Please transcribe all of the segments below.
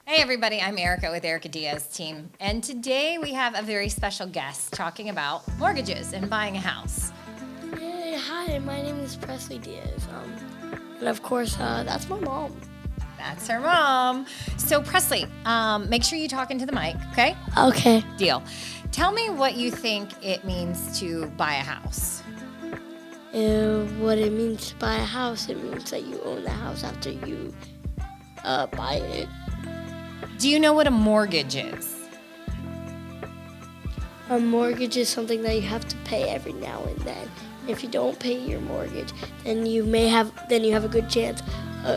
Hey everybody, I'm Erica with Diaz Team, and today we have a very special guest talking about mortgages and buying a house. Hey, hi, my name is Presley Diaz. And of course, that's my mom. That's her mom. So Presley, make sure you talk into the mic, okay? Okay. Deal. Tell me what you think it means to buy a house. What it means to buy a house, it means that you own the house after you buy it. Do you know what a mortgage is? A mortgage is something that you have to pay every now and then. If you don't pay your mortgage, then you have a good chance.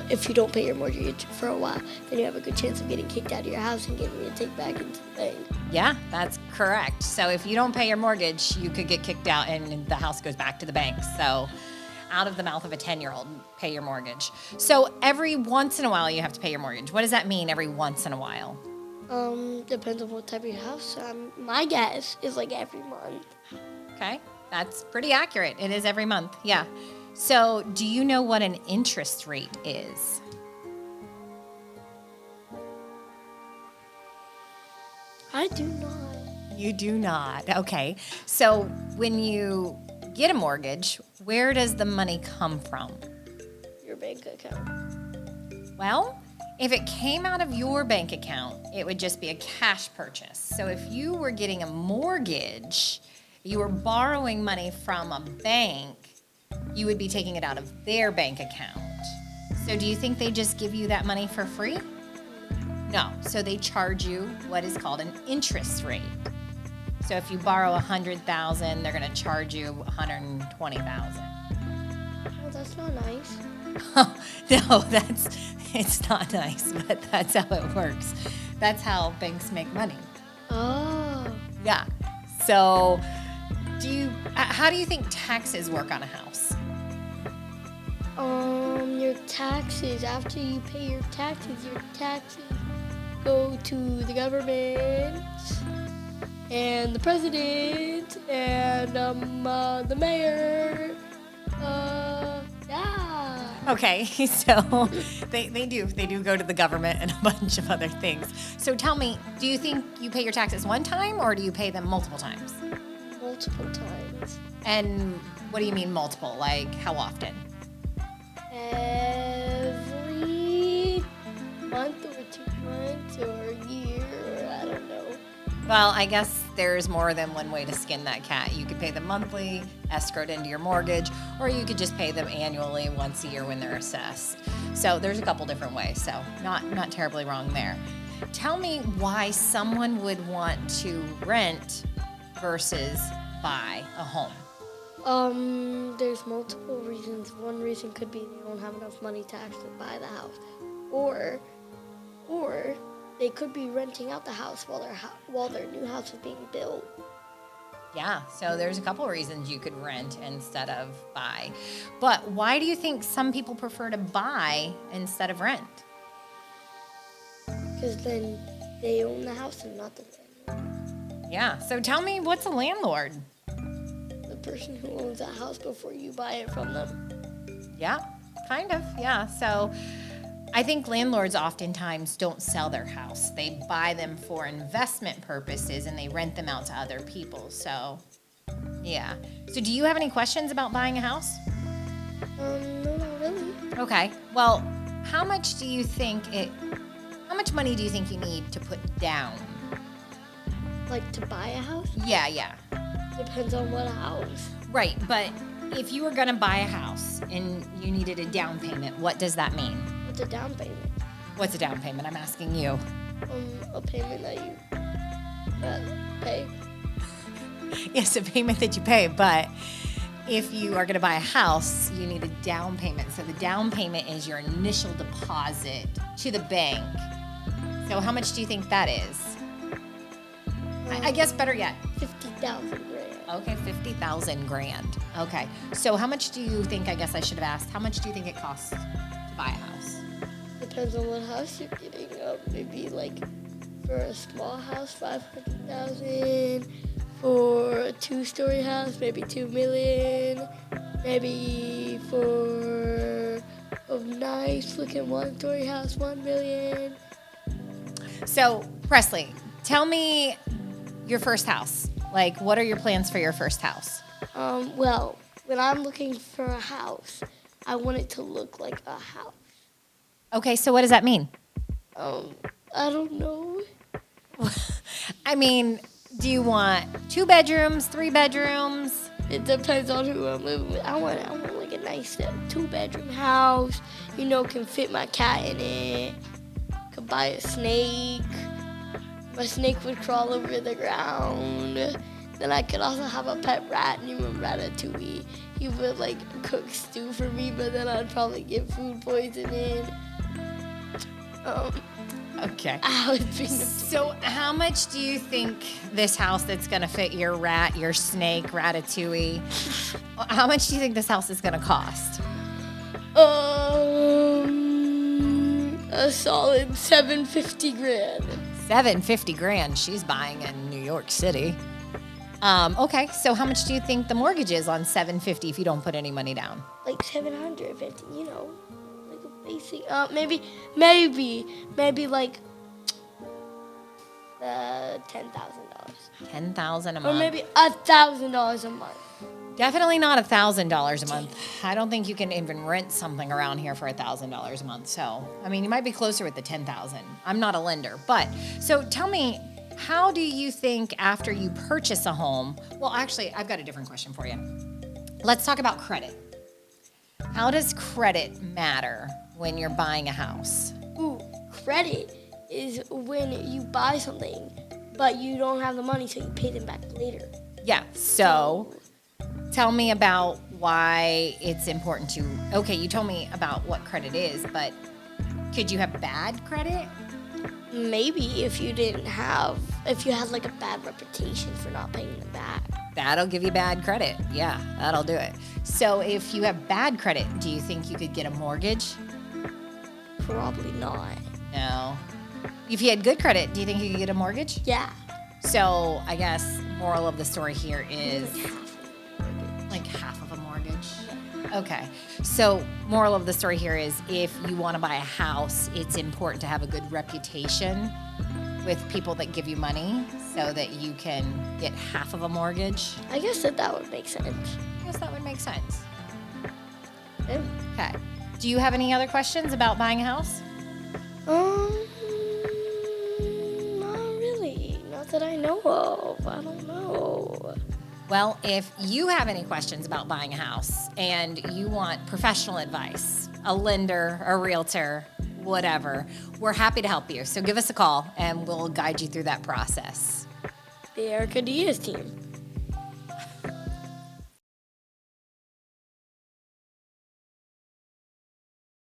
If you don't pay your mortgage for a while, then you have a good chance of getting kicked out of your house and getting it taken back into the bank. Yeah, that's correct. So if you don't pay your mortgage, you could get kicked out and the house goes back to the bank. So out of the mouth of a 10-year-old, pay your mortgage. So every once in a while you have to pay your mortgage. What does that mean, every once in a while? Depends on what type of house. My guess is like every month. Okay, that's pretty accurate. It is every month, yeah. So do you know what an interest rate is? I do not. You do not. Okay. So when you get a mortgage, where does the money come from? Your bank account. Well, if it came out of your bank account, it would just be a cash purchase. So if you were getting a mortgage, you were borrowing money from a bank, you would be taking it out of their bank account. So do you think they just give you that money for free? No. So they charge you what is called an interest rate. So if you borrow $100,000, they're going to charge you $120,000. Oh, that's not nice. No, it's not nice, but that's how it works. That's how banks make money. Oh. Yeah. So how do you think taxes work on a house? Your taxes, after you pay your taxes go to the government and the president and the mayor. Yeah. Okay, so they do go to the government and a bunch of other things. So tell me, do you think you pay your taxes one time or do you pay them multiple times? Multiple times. And what do you mean multiple? Like how often? Every month or 2 months or a year or I don't know. Well, I guess there's more than one way to skin that cat. You could pay them monthly, escrowed into your mortgage, or you could just pay them annually once a year when they're assessed. So there's a couple different ways, so not terribly wrong there. Tell me why someone would want to rent versus buy a home. There's multiple reasons. One reason could be they don't have enough money to actually buy the house. Or they could be renting out the house while their new house is being built. Yeah, so there's a couple of reasons you could rent instead of buy. But why do you think some people prefer to buy instead of rent? Because then they own the house and not the landlord. Yeah, so tell me, what's a landlord? The person who owns the house before you buy it from them. Yeah, kind of, yeah. So I think landlords oftentimes don't sell their house. They buy them for investment purposes and they rent them out to other people. So, yeah. So do you have any questions about buying a house? No, not really. Okay. Well, how much money do you think you need to put down? Like to buy a house? Yeah. Depends on what house. Right, but if you were going to buy a house and you needed a down payment, what does that mean? What's a down payment? What's a down payment? I'm asking you. A payment that you pay. Yes, a payment that you pay, but if you are going to buy a house, you need a down payment. So the down payment is your initial deposit to the bank. So how much do you think that is? I guess better yet. 50,000 grand. Okay, 50,000 grand. Okay. So how much do you think, I guess I should have asked, how much do you think it costs to buy a house? Depends on what house you're getting. Maybe like for a small house, 500,000. For a 2-story house, maybe 2 million. Maybe for a nice looking 1-story house, 1 million. So, Presley, tell me your first house. Like, what are your plans for your first house? Well, when I'm looking for a house, I want it to look like a house. Okay, so what does that mean? I don't know. I mean, do you want 2 bedrooms, 3 bedrooms? It depends on who I'm living with. I want like a nice 2-bedroom house. Can fit my cat in it. Could buy a snake. My snake would crawl over the ground. Then I could also have a pet rat named Ratatouille. He would like cook stew for me, but then I'd probably get food poisoning. Okay. I would be So, how much do you think this house that's going to fit your rat, your snake, Ratatouille, how much do you think this house is going to cost? A solid $750,000. $750,000 she's buying in New York City. Okay, so how much do you think the mortgage is on $750 if you don't put any money down? Like $750, like a basic. Maybe like $10,000. $10,000 a month. Or maybe $1,000 a month. Definitely not $1,000 a month. I don't think you can even rent something around here for $1,000 a month. So, I mean, you might be closer with the $10,000. I'm not a lender, but so tell me, how do you think after you purchase a home? Well, actually, I've got a different question for you. Let's talk about credit. How does credit matter when you're buying a house? Ooh, credit is when you buy something, but you don't have the money, so you pay them back later. Yeah. So, tell me about why it's important to. Okay, you told me about what credit is, but could you have bad credit? Maybe if you had like a bad reputation for not paying them back. That'll give you bad credit. Yeah, that'll do it. So if you have bad credit, do you think you could get a mortgage? Probably not. No. If you had good credit, do you think you could get a mortgage? Yeah. So I guess moral of the story here is Like half of a mortgage. like half of a mortgage. Okay. So moral of the story here is if you want to buy a house, it's important to have a good reputation with people that give you money so that you can get half of a mortgage. I guess that would make sense. I guess that would make sense. Yeah. Okay. Do you have any other questions about buying a house? Not really. Not that I know of. I don't know. Well, if you have any questions about buying a house and you want professional advice, a lender, a realtor, whatever, we're happy to help you. So give us a call and we'll guide you through that process. The Diaz Team.